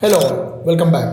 Hello, welcome back.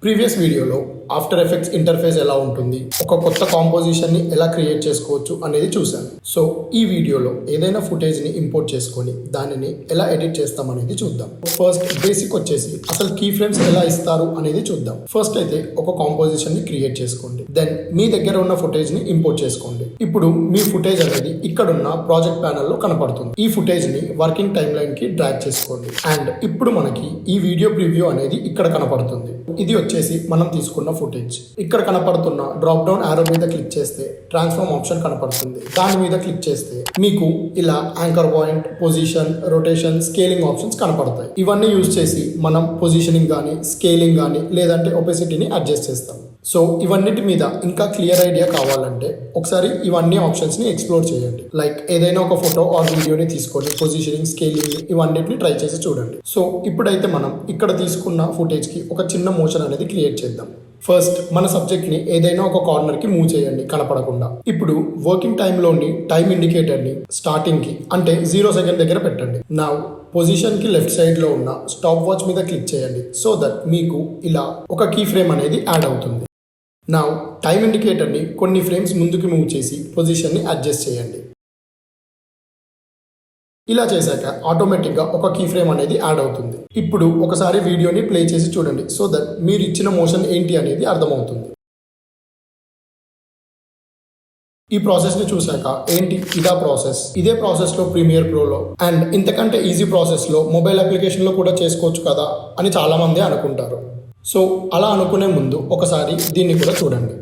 Previous వీడియోలో after effects interface ఎలా ఉంటుంది, ఒక కొత్త కాంపోజిషన్ ని ఎలా క్రియేట్ చేసుకోవచ్చు అనేది చూసాను. సో ఈ వీడియోలో ఏదైనా ఫుటేజ్ ని ఇంపోర్ట్ చేసుకొని దానిని ఎలా ఎడిట్ చేస్తాం అనేది చూద్దాం. ఫస్ట్ బేసిక్ వచ్చేసి అసలు కీ ఫ్రేమ్స్ ఎలా ఇస్తారు అనేది చూద్దాం. ఫస్ట్ అయితే ఒక కాంపోజిషన్ ని క్రియేట్ చేసుకోండి. దెన్ మీ దగ్గర ఉన్న ఫుటేజ్ ని ఇంపోర్ట్ చేసుకోండి. ఇప్పుడు మీ ఫుటేజ్ అనేది ఇక్కడున్న ప్రాజెక్ట్ ప్యానెల్ లో కనపడుతుంది. ఈ ఫుటేజ్ ని వర్కింగ్ టైమ్ లైన్ కి డ్రాగ్ చేసుకోండి. అండ్ ఇప్పుడు మనకి ఈ వీడియో ప్రివ్యూ అనేది ఇక్కడ కనపడుతుంది. ఇది వచ్చేసి మనం తీసుకున్న ఫుటేజ్. ఇక్కడ కనపడుతున్న డ్రాప్ డౌన్ ఆరో మీద క్లిక్ చేస్తే ట్రాన్స్ఫార్మ్ ఆప్షన్ కనపడుతుంది. దాని మీద క్లిక్ చేస్తే మీకు ఇలా anchor point, position, rotation, scaling options కనపడతాయి. ఇవన్నీ యూజ్ చేసి మనం పొజిషనింగ్ కానీ, స్కేలింగ్ కానీ, లేదంటే ఒపెసిటీని అడ్జస్ట్ చేస్తాం. సో ఇవన్నిటి మీద ఇంకా క్లియర్ ఐడియా కావాలంటే ఒకసారి ఇవన్నీ ఆప్షన్స్ ని ఎక్స్ప్లోర్ చేయండి. లైక్ ఏదైనా ఒక ఫోటో ఆర్ వీడియోని తీసుకొని పొజిషనింగ్, స్కేలింగ్ ఇవన్నిటిని ట్రై చేసి చూడండి. సో ఇప్పుడైతే మనం ఇక్కడ తీసుకున్న ఫుటేజ్ కి ఒక చిన్న మోషన్ అనేది క్రియేట్ చేద్దాం. ఫస్ట్ మన సబ్జెక్ట్ ని ఏదైనా ఒక కార్నర్ కి మూవ్ చేయండి కనపడకుండా. ఇప్పుడు వర్కింగ్ టైంలోని టైం ఇండికేటర్ ని స్టార్టింగ్ కి అంటే 0 సెకండ్ దగ్గర పెట్టండి. నా పొజిషన్ కి లెఫ్ట్ సైడ్ లో ఉన్న స్టాప్ వాచ్ మీద క్లిక్ చేయండి. సో దట్ మీకు ఇలా ఒక కీ ఫ్రేమ్ అనేది యాడ్ అవుతుంది. నా టైం ఇండికేటర్ ని కొన్ని ఫ్రేమ్స్ ముందుకు మూవ్ చేసి పొజిషన్ ని అడ్జస్ట్ చేయండి. ఇలా చేశాక ఆటోమేటిక్ గా ఒక కీ ఫ్రేమ్ అనేది యాడ్ అవుతుంది. ఇప్పుడు ఒకసారి వీడియోని ప్లే చేసి చూడండి. సో దట్ మీరు ఇచ్చిన మోషన్ ఏంటి అనేది అర్థమవుతుంది. ఈ ప్రాసెస్ ని చూశాక ఏంటి ఇదా ప్రాసెస్, ఇదే ప్రాసెస్ లో ప్రీమియర్ ప్రోలో అండ్ ఇంతకంటే ఈజీ ప్రాసెస్ లో మొబైల్ అప్లికేషన్ లో కూడా చేసుకోవచ్చు కదా అని చాలా మంది అనుకుంటారు. సో అలా అనుకునే ముందు ఒకసారి దీన్ని కూడా చూడండి.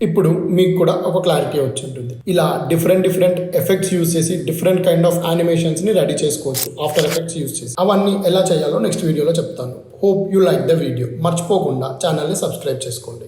ఇప్పుడు మీకు కూడా ఒక క్లారిటీ వచ్చి ఉంటుంది. ఇలా డిఫరెంట్ ఎఫెక్ట్స్ యూజ్ చేసి డిఫరెంట్ కైండ్ ఆఫ్ యానిమేషన్స్ ని రెడీ చేసుకోవచ్చు ఆఫ్టర్ ఎఫెక్ట్స్ యూజ్ చేసి. అవన్నీ ఎలా చేయాలో నెక్స్ట్ వీడియోలో చెప్తాను. Hope you like the video. మర్చిపోకుండా ఛానల్ని సబ్స్క్రైబ్ చేసుకోండి.